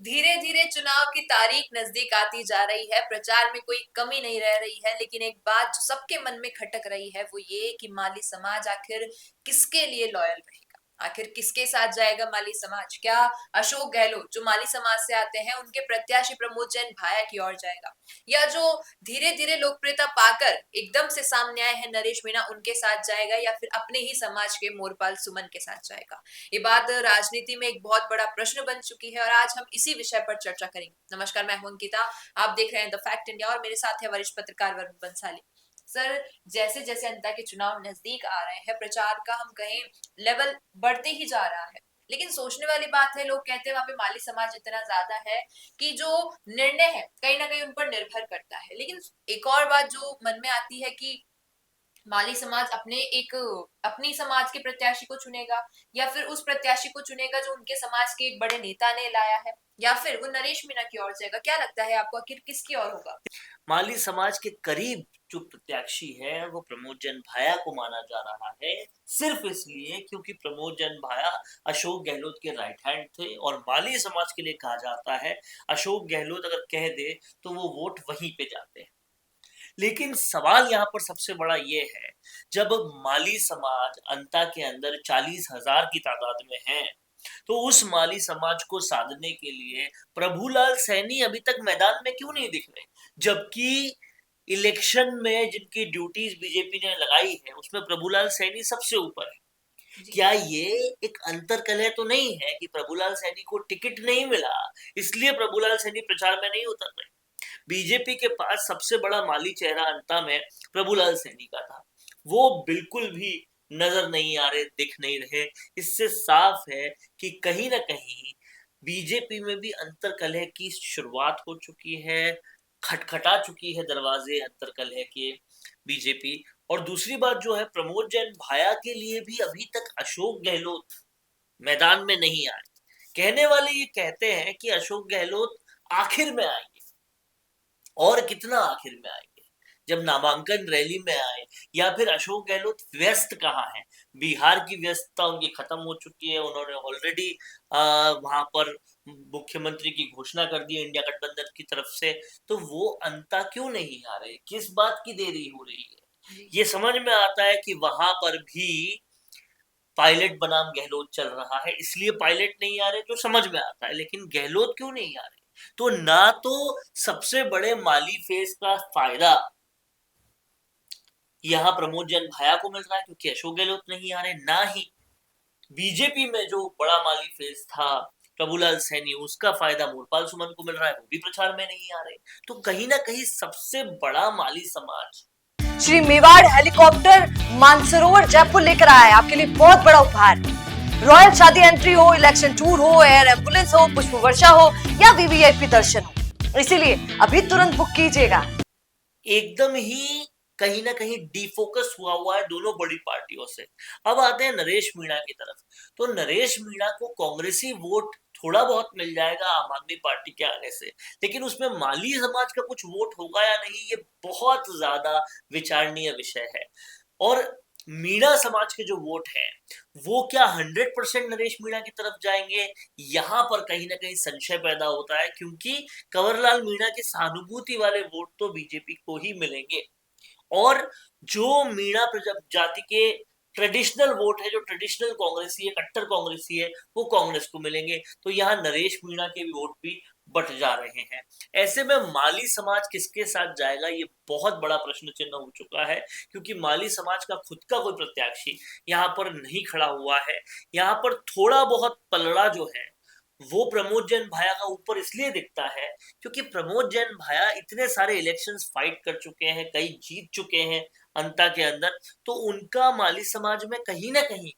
धीरे धीरे चुनाव की तारीख नजदीक आती जा रही है। प्रचार में कोई कमी नहीं रह रही है, लेकिन एक बात जो सबके मन में खटक रही है वो ये कि माली समाज आखिर किसके लिए लॉयल रहेगा। आखिर किसके साथ जाएगा माली समाज? क्या अशोक गहलोत जो माली समाज से आते हैं उनके प्रत्याशी प्रमोद जैन भाया की ओर जाएगा, या जो धीरे धीरे लोकप्रियता पाकर एकदम से सामने आए हैं नरेश मीणा उनके साथ जाएगा, या फिर अपने ही समाज के मोरपाल सुमन के साथ जाएगा? ये बात राजनीति में एक बहुत बड़ा प्रश्न बन चुकी है और आज हम इसी विषय पर चर्चा करेंगे। नमस्कार, मैं हूं अंकिता। आप देख रहे हैं द फैक्ट इंडिया और मेरे साथ है वरिष्ठ पत्रकार वरुण बंसाली। सर, जैसे जैसे अंतः के चुनाव नजदीक आ रहे हैं, प्रचार का हम कहें लेवल बढ़ते ही जा रहा है। लेकिन सोचने वाली बात है, लोग कहते हैं वहां पे माली समाज इतना ज्यादा है कि जो निर्णय है कहीं ना कहीं उन पर निर्भर करता है। लेकिन एक और बात जो मन में आती है कि माली समाज अपनी समाज के प्रत्याशी को चुनेगा, या फिर उस प्रत्याशी को चुनेगा जो उनके समाज के एक बड़े नेता ने लाया है, या फिर वो नरेश मीणा की ओर जाएगा? क्या लगता है आपको, आखिर किसकी ओर होगा? माली समाज के करीब जो प्रत्याशी है वो प्रमोद जैन भाया को माना जा रहा है, सिर्फ इसलिए क्योंकि प्रमोद जैन भाया अशोक गहलोत के राइट हैंड थे और माली समाज के लिए कहा जाता है अशोक गहलोत अगर कह दे तो वो वोट वहीं पे जाते हैं। लेकिन सवाल यहाँ पर सबसे बड़ा ये है, जब माली समाज अंता के अंदर 40,000 की तादाद में है तो उस माली समाज को साधने के लिए प्रभुलाल सैनी अभी तक मैदान में क्यों नहीं दिख रहे, जबकि इलेक्शन में जिनकी ड्यूटीज बीजेपी ने लगाई है उसमें प्रभुलाल सैनी सबसे ऊपर है। क्या ये एक अंतर्कलह तो नहीं है कि प्रभुलाल सैनी को टिकट नहीं मिला इसलिए प्रभुलाल सैनी प्रचार में नहीं उतर रहे? बीजेपी के पास सबसे बड़ा माली चेहरा अंता में प्रभुलाल सैनी का था, वो बिल्कुल भी नजर नहीं आ रहे, दिख नहीं रहे। इससे साफ है कि कहीं ना कहीं बीजेपी में भी अंतर्कलह की शुरुआत हो चुकी है, खटखटा चुकी है दरवाजे अंतर्कलह के बीजेपी। और दूसरी बात जो है, प्रमोद जैन भाया के लिए भी अभी तक अशोक गहलोत मैदान में नहीं आए। कहने वाले ये कहते हैं कि अशोक गहलोत आखिर में आएंगे, और कितना आखिर में आएंगे, जब नामांकन रैली में आए, या फिर अशोक गहलोत व्यस्त कहाँ है? बिहार की व्यस्तता उनकी खत्म हो चुकी है, उन्होंने ऑलरेडी वहां पर मुख्यमंत्री की घोषणा कर दी इंडिया गठबंधन की तरफ से। तो वो अंता क्यों नहीं आ रहे, किस बात की देरी हो रही है? ये समझ में आता है कि वहां पर भी पायलट बनाम गहलोत चल रहा है, इसलिए पायलट नहीं आ रहे, जो समझ में आता है। लेकिन गहलोत क्यों नहीं आ रहे? तो ना तो सबसे बड़े माली फेस का फायदा यहाँ प्रमोद जैन भाया को मिल रहा है क्योंकि अशोक गहलोत नहीं आ रहे, ना ही बीजेपी में जो बड़ा माली फेस था प्रभुलाल सैनी, उसका फायदा मोरपाल सुमन को मिल रहा है, वो भी प्रचार में नहीं आ रहे। तो कहीं ना कहीं सबसे बड़ा माली समाज श्री मेवाड़ हेलीकॉप्टर मानसरोवर जयपुर लेकर आया है आपके लिए बहुत बड़ा उपहार। रॉयल शादी एंट्री हो, इलेक्शन टूर हो, एयर एम्बुलेंस हो, पुष्प वर्षा हो या वीवीआईपी दर्शन हो, इसीलिए अभी तुरंत बुक कीजिएगा। एकदम ही कहीं ना कहीं डिफोकस हुआ है दोनों बड़ी पार्टियों से। अब आते हैं नरेश मीणा की तरफ। तो नरेश मीणा को कांग्रेसी वोट थोड़ा बहुत मिल जाएगा आम आदमी पार्टी के आने से, लेकिन उसमें माली समाज का कुछ वोट होगा या नहीं, ये बहुत ज्यादा विचारणीय विषय है। और मीणा समाज के जो वोट हैं वो क्या 100% नरेश मीणा की तरफ जाएंगे? यहाँ पर कहीं ना कहीं संशय पैदा होता है, क्योंकि कंवरलाल मीणा के सहानुभूति वाले वोट तो बीजेपी को ही मिलेंगे, और जो मीणा जाति के ट्रेडिशनल वोट है, जो ट्रेडिशनल कांग्रेसी है, कट्टर कांग्रेसी है, वो कांग्रेस को मिलेंगे। तो यहाँ नरेश मीणा के वोट भी बट जा रहे हैं। ऐसे में माली समाज किसके साथ जाएगा, ये बहुत बड़ा प्रश्न चिन्ह हो चुका है, क्योंकि माली समाज का खुद का कोई प्रत्याशी यहाँ पर नहीं खड़ा हुआ है। यहाँ पर थोड़ा बहुत पलड़ा जो है वो प्रमोद जैन भाया का ऊपर इसलिए दिखता है क्योंकि प्रमोद जैन भाया इतने सारे इलेक्शंस फाइट कर चुके हैं, कई जीत चुके हैं अंता के अंदर। तो उनका माली समाज में कहीं ना कहीं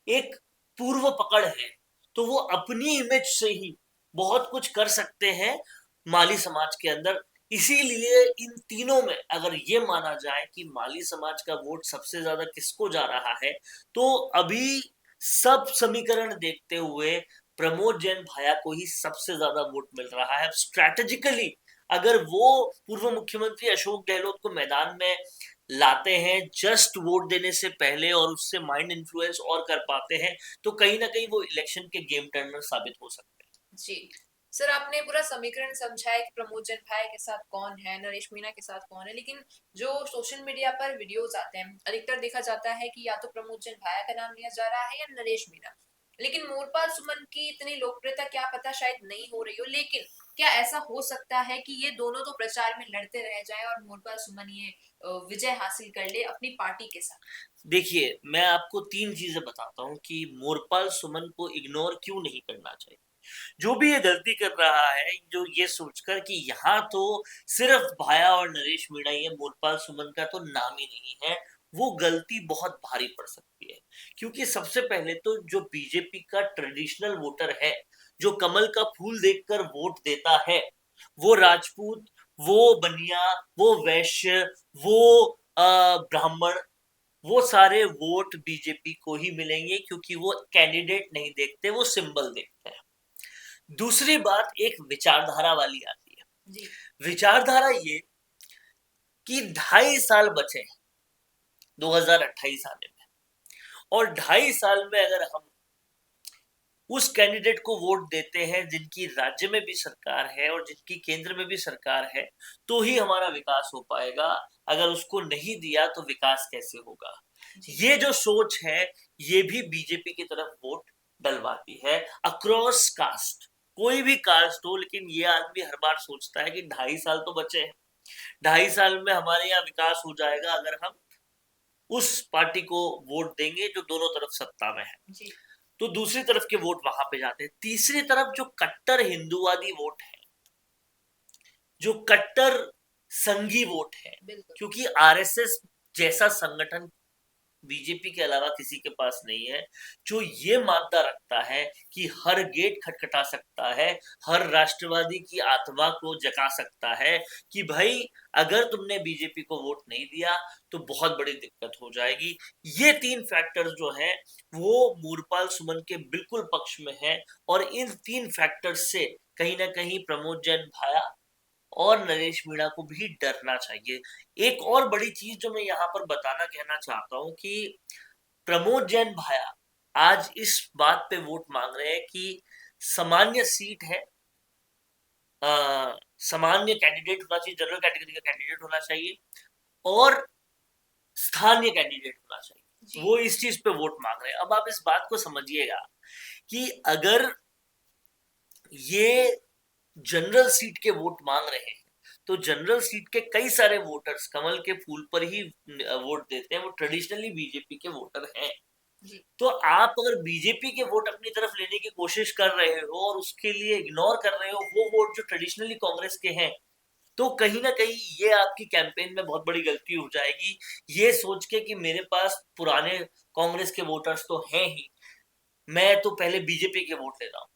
एक पूर्व पकड़ है, तो वो अपनी इमेज से ही बहुत कुछ कर सकते हैं माली समाज के अंदर। इसीलिए इन तीनों में अगर ये माना जाए कि माली समाज का वोट सबसे ज्यादा किसको जा रहा है, तो अभी सब समीकरण देखते हुए प्रमोद जैन भाया को ही सबसे ज्यादा वोट मिल रहा है। स्ट्रैटेजिकली अगर वो पूर्व मुख्यमंत्री अशोक गहलोत को मैदान में लाते हैं जस्ट वोट देने से पहले और उससे माइंड इन्फ्लुएंस और कर पाते हैं, तो कहीं ना कहीं वो इलेक्शन के गेम टर्नर साबित हो सकते हैं। जी, सर आपने पूरा समीकरण समझा है कि प्रमोद जन भाई के साथ कौन है, नरेश मीणा के साथ कौन है, लेकिन जो सोशल मीडिया पर वीडियोस आते हैं अधिकतर देखा जाता है कि या तो प्रमोद जन भाई का नाम लिया जा रहा है या नरेश मीणा। लेकिन मोरपाल सुमन की इतनी लोकप्रियता क्या पता शायद नहीं हो रही हो, लेकिन क्या ऐसा हो सकता है कि ये दोनों तो प्रचार में लड़ते रह जाएं और मोरपाल सुमन ये विजय हासिल कर ले अपनी पार्टी के साथ? देखिए, मैं आपको 3 चीज़ें बताता हूँ कि मोरपाल सुमन को इग्नोर क्यों नहीं करना चाहिए। जो भी ये गलती कर रहा है, जो ये सोचकर कि यहाँ तो सिर्फ भाया और नरेश मीणा ही है, मोरपाल सुमन का तो नाम ही नहीं है, वो गलती बहुत भारी पड़ सकती है। क्योंकि सबसे पहले तो जो बीजेपी का ट्रेडिशनल वोटर है, जो कमल का फूल देखकर वोट देता है, वो राजपूत, वो बनिया, वो वैश्य, वो ब्राह्मण, वो सारे वोट बीजेपी को ही मिलेंगे क्योंकि वो कैंडिडेट नहीं देखते, वो सिंबल देखते हैं। दूसरी बात एक विचारधारा वाली आती है। जी विचारधारा ये कि 2.5 साल बचे हैं 2028 आने में, और 2.5 साल में अगर हम उस कैंडिडेट को वोट देते हैं जिनकी राज्य में भी सरकार है और जिनकी केंद्र में भी सरकार है, तो ही हमारा विकास हो पाएगा। अगर उसको नहीं दिया तो विकास कैसे होगा? ये जो सोच है, ये भी बीजेपी की तरफ वोट डलवाती है अक्रॉस कास्ट। कोई भी कास्ट हो, लेकिन ये आदमी हर बार सोचता है कि 2.5 साल तो बचे हैं, 2.5 साल में हमारे यहाँ विकास हो जाएगा अगर हम उस पार्टी को वोट देंगे जो दोनों तरफ सत्ता में है। जी तो दूसरी तरफ के वोट वहां पे जाते हैं। तीसरी तरफ जो कट्टर हिंदूवादी वोट है, जो कट्टर संघी वोट है, बिल्कुल। क्योंकि आरएसएस जैसा संगठन बीजेपी के अलावा किसी के पास नहीं है, जो ये मानता रखता है कि हर गेट खटखटा सकता है, हर राष्ट्रवादी की आत्मा को जगा सकता है कि भाई अगर तुमने बीजेपी को वोट नहीं दिया तो बहुत बड़ी दिक्कत हो जाएगी। ये 3 फैक्टर्स जो हैं वो मोरपाल सुमन के बिल्कुल पक्ष में है, और इन 3 फैक्टर्स से कहीं ना कहीं प्रमोद जैन भाया और नरेश मीणा को भी डरना चाहिए। एक और बड़ी चीज जो मैं यहाँ पर बताना कहना चाहता हूँ कि प्रमोद जैन भाया आज इस बात पे वोट मांग रहे हैं कि सामान्य सीट है, सामान्य कैंडिडेट होना चाहिए, जनरल कैटेगरी का कैंडिडेट होना चाहिए और स्थानीय कैंडिडेट होना चाहिए। वो इस चीज पे वोट मांग रहे हैं। अब आप इस बात को समझिएगा कि अगर ये जनरल सीट के वोट मांग रहे हैं तो जनरल सीट के कई सारे वोटर्स कमल के फूल पर ही वोट देते हैं, वो ट्रेडिशनली बीजेपी के वोटर हैं। तो आप अगर बीजेपी के वोट अपनी तरफ लेने की कोशिश कर रहे हो और उसके लिए इग्नोर कर रहे हो वो वोट जो ट्रेडिशनली कांग्रेस के हैं, तो कहीं ना कहीं ये आपकी कैंपेन में बहुत बड़ी गलती हो जाएगी, ये सोच के कि मेरे पास पुराने कांग्रेस के वोटर्स तो हैं ही, मैं तो पहले बीजेपी के वोट लेता हूँ।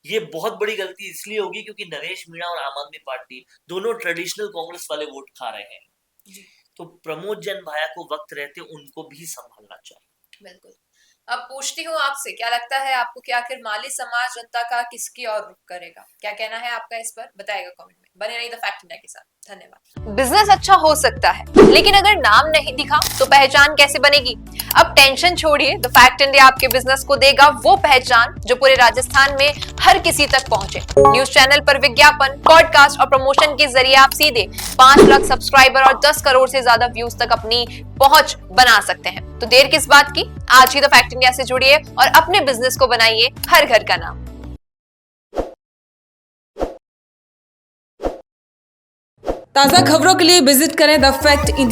ये बहुत बड़ी गलती इसलिए होगी क्योंकि नरेश मीणा और आम आदमी पार्टी दोनों ट्रेडिशनल कांग्रेस वाले वोट खा रहे हैं। तो प्रमोद जैन भाया को वक्त रहते उनको भी संभालना चाहिए। बिल्कुल। अब पूछती हूँ आपसे, क्या लगता है आपको कि आखिर माली समाज जनता का किसकी ओर रुख करेगा? क्या कहना है आपका इस पर? बताएगा कमेंट में। बने रहिए द फैक्ट इंडिया के साथ। धन्यवाद। बिजनेस अच्छा हो सकता है, लेकिन अगर नाम नहीं दिखा तो पहचान कैसे बनेगी? अब टेंशन छोड़िए, द फैक्ट इंडिया आपके बिजनेस को देगा वो पहचान जो पूरे राजस्थान में हर किसी तक पहुंचे। न्यूज चैनल पर विज्ञापन, पॉडकास्ट और प्रमोशन के जरिए आप सीधे 5 लाख सब्सक्राइबर और 10 करोड़ से ज्यादा व्यूज तक अपनी पहुंच बना सकते हैं। तो देर किस बात की, आज ही द फैक्ट इंडिया से जुड़िए और अपने बिजनेस को बनाइए हर घर का नाम। ताज़ा खबरों के लिए विजिट करें द फैक्ट इंडिया